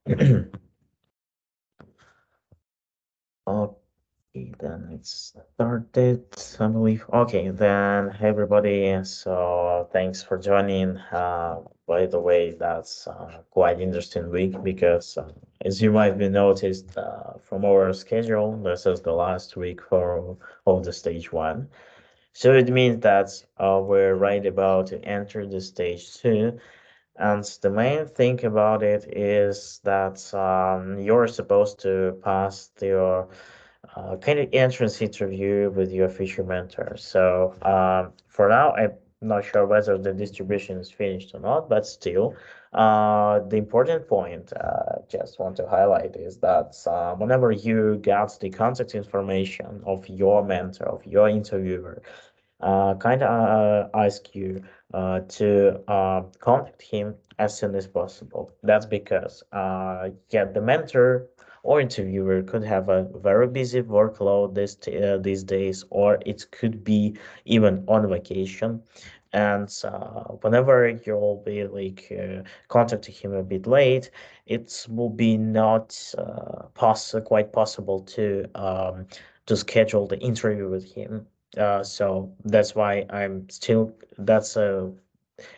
Okay, then it's started, I believe. Okay, then hey everybody. So thanks for joining. By the way, that's quite interesting week because, as you might be noticed from our schedule, this is the last week for of the stage one. So it means that we're right about to enter the stage two. And the main thing about it is that you're supposed to pass your kind of entrance interview with your future mentor. So for now, I'm not sure whether the distribution is finished or not, but still, the important point just want to highlight is that whenever you get the contact information of your mentor, of your interviewer, kind of ask you to contact him as soon as possible. That's because, yeah, the mentor or interviewer could have a very busy workload these days, or it could be even on vacation. And whenever you'll be like contacting him a bit late, it will be not quite possible to schedule the interview with him. So that's why I'm still, that's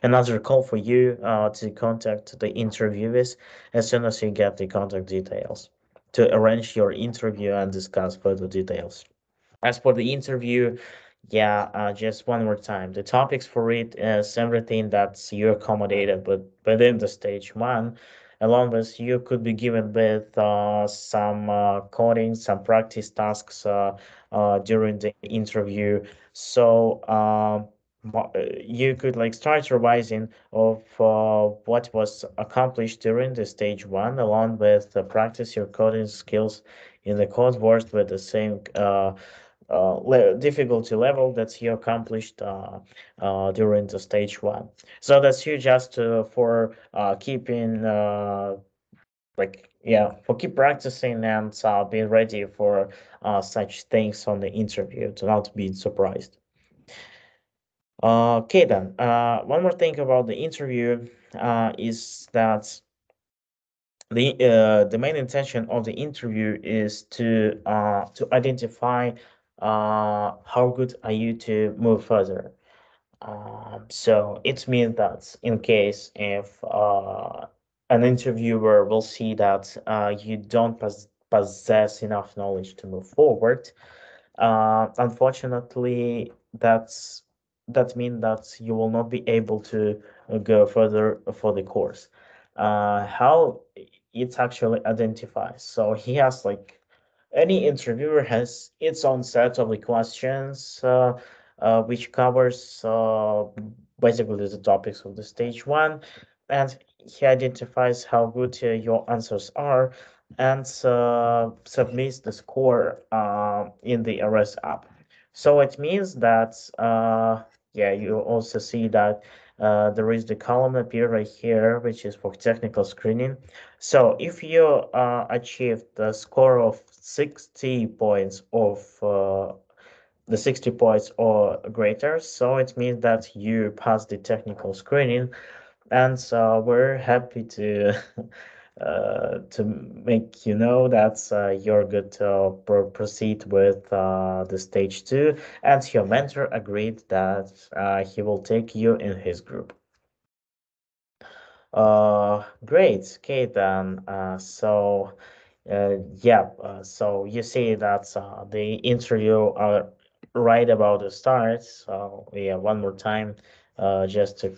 another call for you to contact the interviewers as soon as you get the contact details to arrange your interview and discuss further details. As for the interview, yeah, just one more time. The topics for it is everything that's you accommodated, but within the stage one, along with you could be given with some coding, some practice tasks during the interview. So you could like start revising of what was accomplished during the stage one, along with practice your coding skills in the code words with the same difficulty level that you accomplished during the stage one. So that's you just for keeping like yeah for keep practicing and being ready for such things on the interview to not be surprised. Okay then. One more thing about the interview is that the main intention of the interview is to identify how good are you to move further. So it means that in case if an interviewer will see that you don't possess enough knowledge to move forward, unfortunately, that means that you will not be able to go further for the course. How it actually identifies. So he has like any interviewer has its own set of the questions, which covers basically the topics of the stage one, and he identifies how good your answers are and submits the score in the RS app. So it means that yeah, you also see that there is the column appear right here, which is for technical screening. So if you achieve the score of 60 points of the 60 points or greater, so it means that you pass the technical screening, and so we're happy to make you know that you're good to proceed with the stage two, and your mentor agreed that he will take you in his group. Great. Okay, then. Yeah. So you see that the interview are right about to start. So yeah, one more time, just a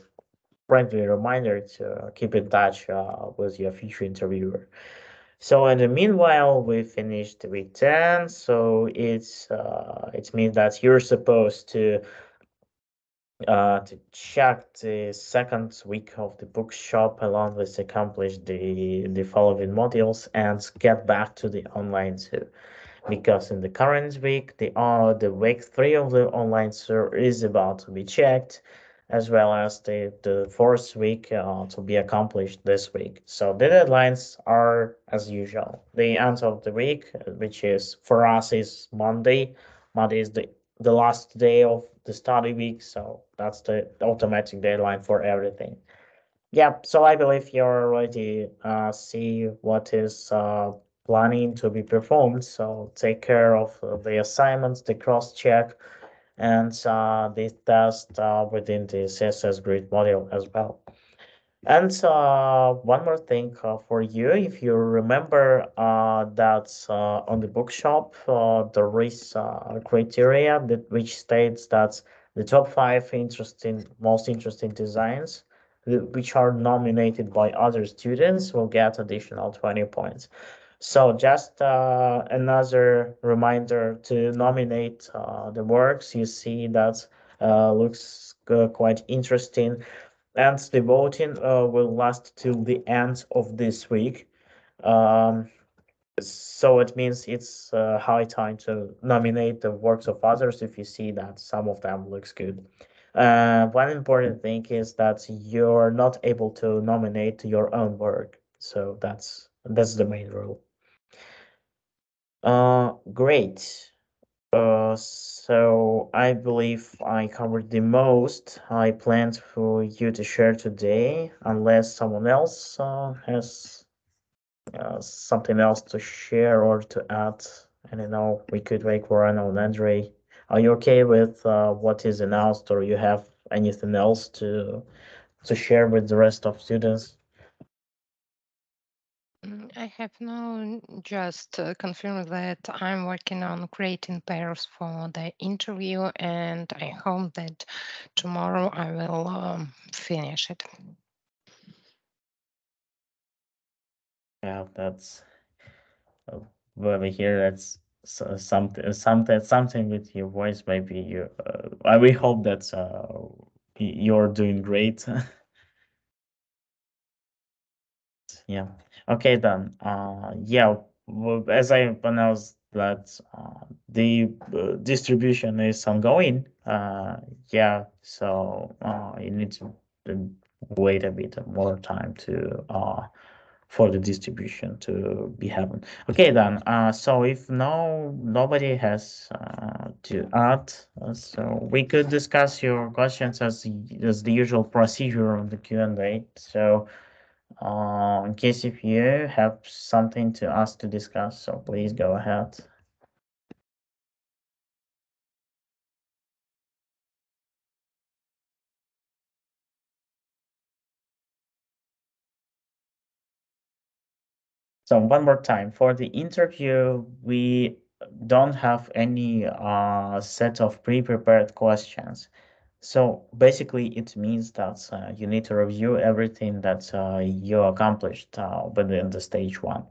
friendly reminder to keep in touch with your future interviewer. So in the meanwhile, we finished week 10. So it means that you're supposed to check the second week of the bookshop along with accomplish the following modules and get back to the online too. Because in the current week, the week three of the online tour is about to be checked, as well as the fourth week to be accomplished this week. So the deadlines are as usual. The end of the week, which is for us is Monday. Monday is the last day of the study week, so that's the automatic deadline for everything. Yeah, so I believe you already see what is planning to be performed. So take care of the assignments, the cross check, and the test within the CSS Grid module as well. And one more thing for you, if you remember that on the bookshop, there is criteria that which states that the top five most interesting designs, which are nominated by other students, will get additional 20 points. So just another reminder to nominate the works you see that looks quite interesting, and the voting will last till the end of this week. Um, so it means it's high time to nominate the works of others if you see that some of them looks good. One important thing is that you're not able to nominate your own work. So that's the main rule. Great. So I believe I covered the most I planned for you to share today, unless someone else has something else to share or to add. I don't know. We could wait for Anna and Andre. Are you okay with what is announced, or you have anything else to share with the rest of students? I have no, just confirm that I'm working on creating pairs for the interview, and I hope that tomorrow I will finish it. Yeah, that's over here. That's something with your voice. Maybe you. We hope that you're doing great. Yeah. Okay then. Yeah. Well, as I announced that the distribution is ongoing. Yeah. So you need to uh, wait a bit more time to for the distribution to be happen. Okay then. So if nobody has to add, so we could discuss your questions as the usual procedure on the Q&A. So. In case if you have something to ask to discuss, so please go ahead. So one more time, for the interview, we don't have any set of pre-prepared questions. So basically, it means that you need to review everything that you accomplished within the stage one.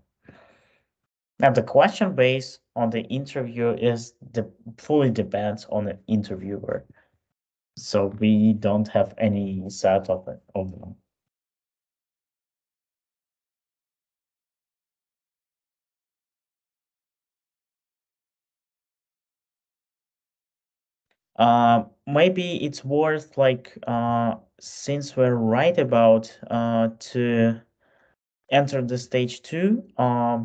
Now, the question based on the interview is fully depends on the interviewer. So we don't have any set of them. Maybe it's worth like since we're right about to enter the stage two, uh,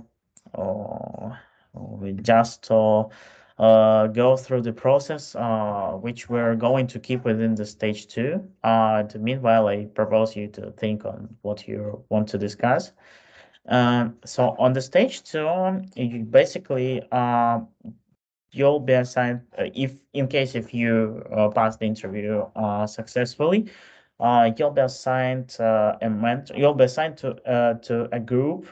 we just go through the process which we're going to keep within the stage two. Meanwhile, I propose you to think on what you want to discuss. So on the stage two, you basically you'll be assigned if in case if you pass the interview successfully, you'll be assigned a mentor. You'll be assigned to a group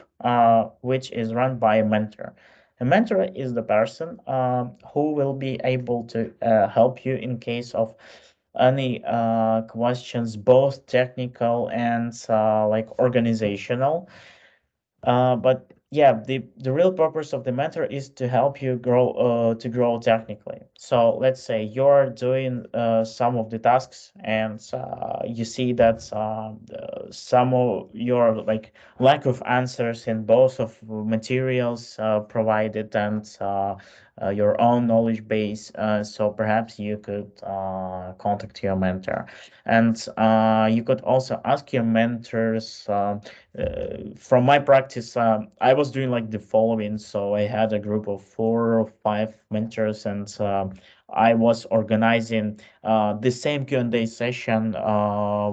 which is run by a mentor. A mentor is the person who will be able to help you in case of any questions, both technical and like organizational. But yeah, the real purpose of the mentor is to help you grow technically. So let's say you're doing some of the tasks, and you see that some of your like lack of answers in both of materials provided and your own knowledge base. So perhaps you could contact your mentor, and you could also ask your mentors. From my practice, I was doing like the following. So I had a group of 4 or 5 mentors, and I was organizing the same Q&A session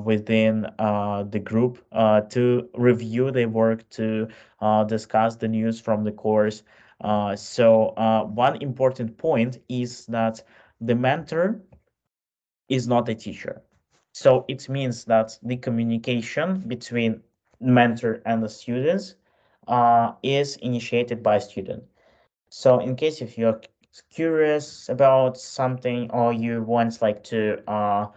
within the group to review the work, to discuss the news from the course. So one important point is that the mentor is not a teacher. So it means that the communication between mentor and the students is initiated by student. So in case if you're curious about something or you want like uh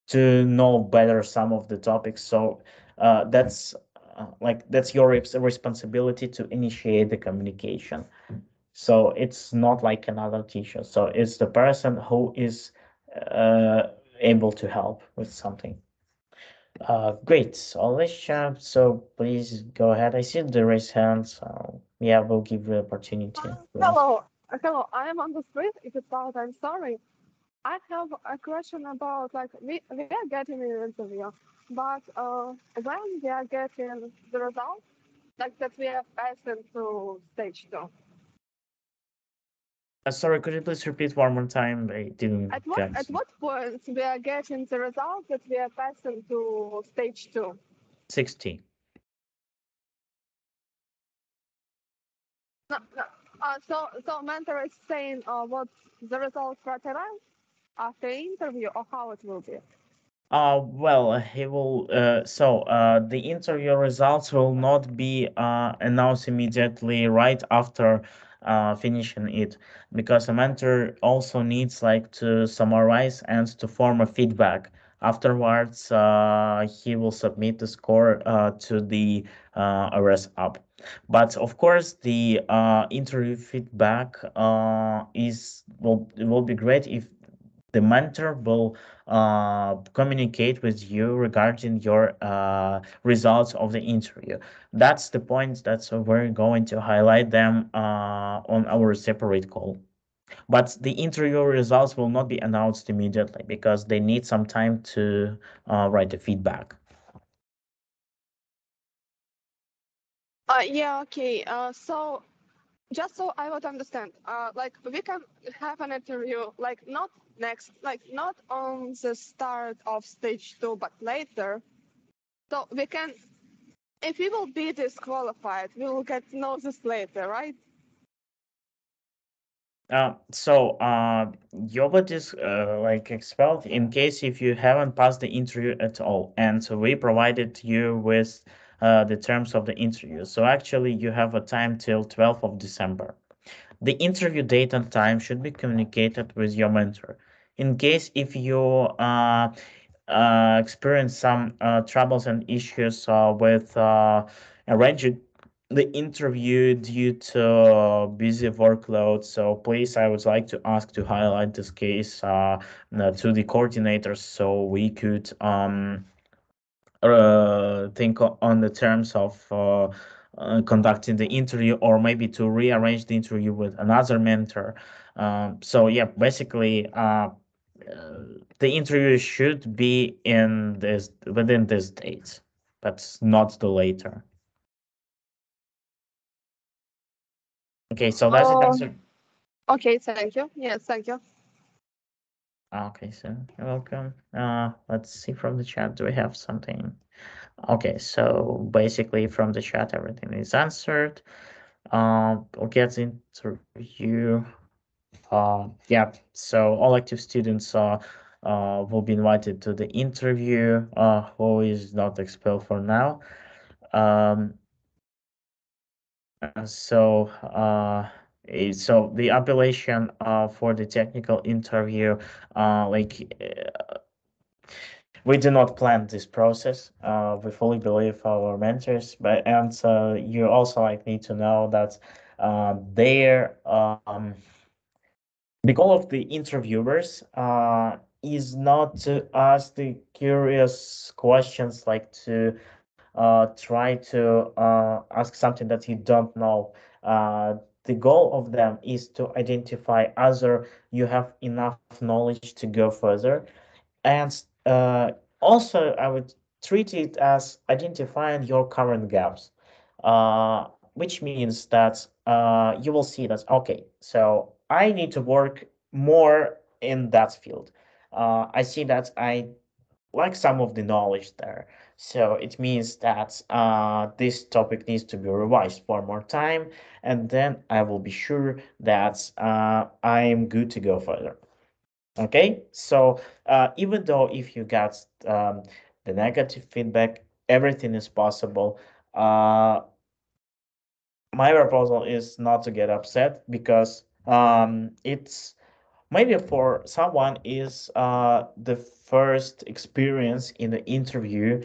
to know better some of the topics, so that's that's your responsibility to initiate the communication. So it's not like another teacher. So it's the person who is uh able to help with something. Great. So Alicia, so please go ahead. I see the raised hand, so yeah, we'll give you the opportunity. Please. Hello, hello. I am on the street. If it's loud, I'm sorry. I have a question about like we are getting an interview, but when we are getting the result, like that we are passing to stage two. Sorry, could you please repeat one more time? I didn't At get what point we are getting the result that we are passing to stage two? 60. No, no. So mentor is saying what the result criteria after interview or how it will be. Well, he will. The interview results will not be announced immediately right after finishing it, because a mentor also needs like to summarize and to form a feedback. Afterwards, he will submit the score to the RS app. But of course, the interview feedback is will it will be great if the mentor will communicate with you regarding your results of the interview. That's the point that we're going to highlight them on our separate call. But the interview results will not be announced immediately because they need some time to write the feedback. Yeah, okay. So just so I would understand, like we can have an interview, like not next, like not on the start of stage two, but later. So we can, if we will be disqualified, we will get to know this later, right? Yogurt is like expelled in case if you haven't passed the interview at all, and so we provided you with the terms of the interview. So actually, you have a time till 12th of December. The interview date and time should be communicated with your mentor. In case if you experience some troubles and issues with arranging the interview due to busy workload. So please, I would like to ask to highlight this case to the coordinators so we could think on the terms of conducting the interview, or maybe to rearrange the interview with another mentor. So yeah, basically, the interview should be in this within this date, but not the later. Okay, so does it Oh, answer? okay, thank you. Yes, thank you. Okay, so you're welcome. Let's see from the chat. Do we have something? Okay, so basically from the chat, everything is answered. We'll get into review. Yeah, so all active students will be invited to the interview, who is not expelled for now. Um, so the appellation for the technical interview, we do not plan this process. We fully believe our mentors, but and you also like need to know that their the goal of the interviewers is not to ask the curious questions, like to try to ask something that you don't know. The goal of them is to identify whether you have enough knowledge to go further, and also I would treat it as identifying your current gaps, which means that you will see that okay, so I need to work more in that field. I see that I like some of the knowledge there. So it means that this topic needs to be revised one more time, and then I will be sure that I am good to go further. Okay, so even though if you got the negative feedback, everything is possible. My proposal is not to get upset because it's maybe for someone is the first experience in the interview,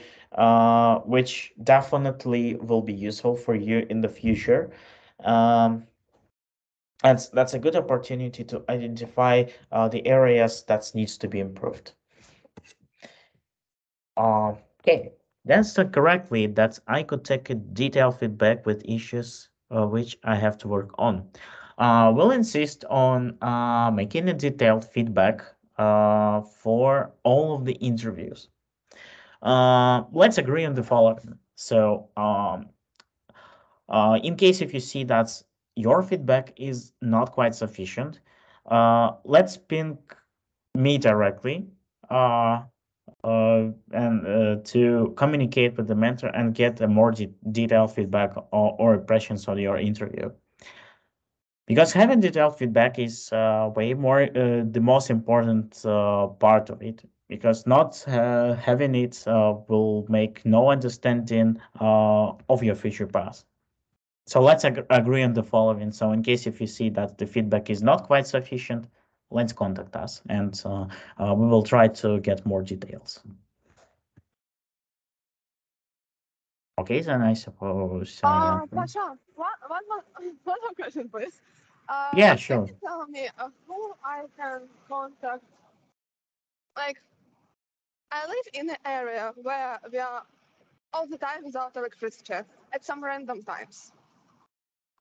which definitely will be useful for you in the future. Um, and that's a good opportunity to identify the areas that needs to be improved. Okay, that's done correctly that I could take a detailed feedback with issues which I have to work on. We'll insist on making a detailed feedback for all of the interviews. Let's agree on the following. So, in case if you see that your feedback is not quite sufficient, let's ping me directly. Uh, and to communicate with the mentor and get a more detailed feedback or impressions on your interview. Because having detailed feedback is way more the most important part of it. Because not having it will make no understanding of your future path. So let's agree on the following. So in case if you see that the feedback is not quite sufficient, let's contact us and we will try to get more details. Okay, then I suppose. Pasha, one more, one more question, please. Yeah, Can sure. you tell me who I can contact? Like, I live in an area where we are all the time without electricity at some random times.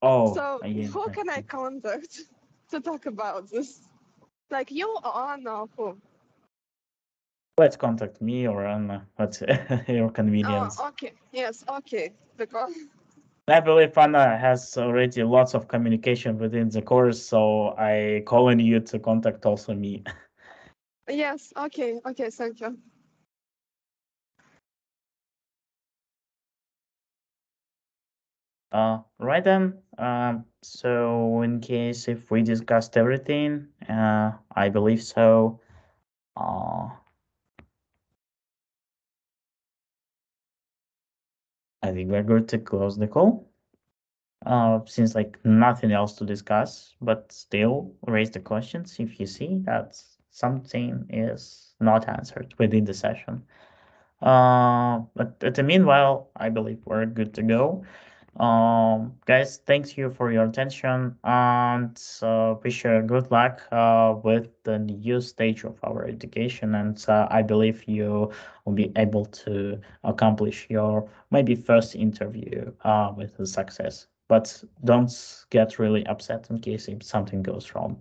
Oh, So, yeah. who can I contact to talk about this? Like you or Anna or who? Let's contact me or Anna. What's your convenience? Oh, okay. Yes, okay. Because I believe Anna has already lots of communication within the course, so I call on you to contact also me. yes, okay, okay, thank you. Right then. So in case if we discussed everything, I believe so. Uh, I think we're good to close the call. Since like nothing else to discuss, but still raise the questions if you see that something is not answered within the session. But at the meanwhile, I believe we're good to go. Guys, thanks you for your attention and wish you good luck with the new stage of our education. And I believe you will be able to accomplish your maybe first interview with success. But don't get really upset in case if something goes wrong.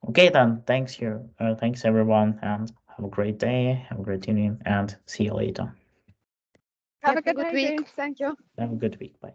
Okay, then. Thanks you. Thanks everyone, and have a great day, have a great evening, and see you later. Have a Have a good good day. week. Thank you. Have a good week. Bye.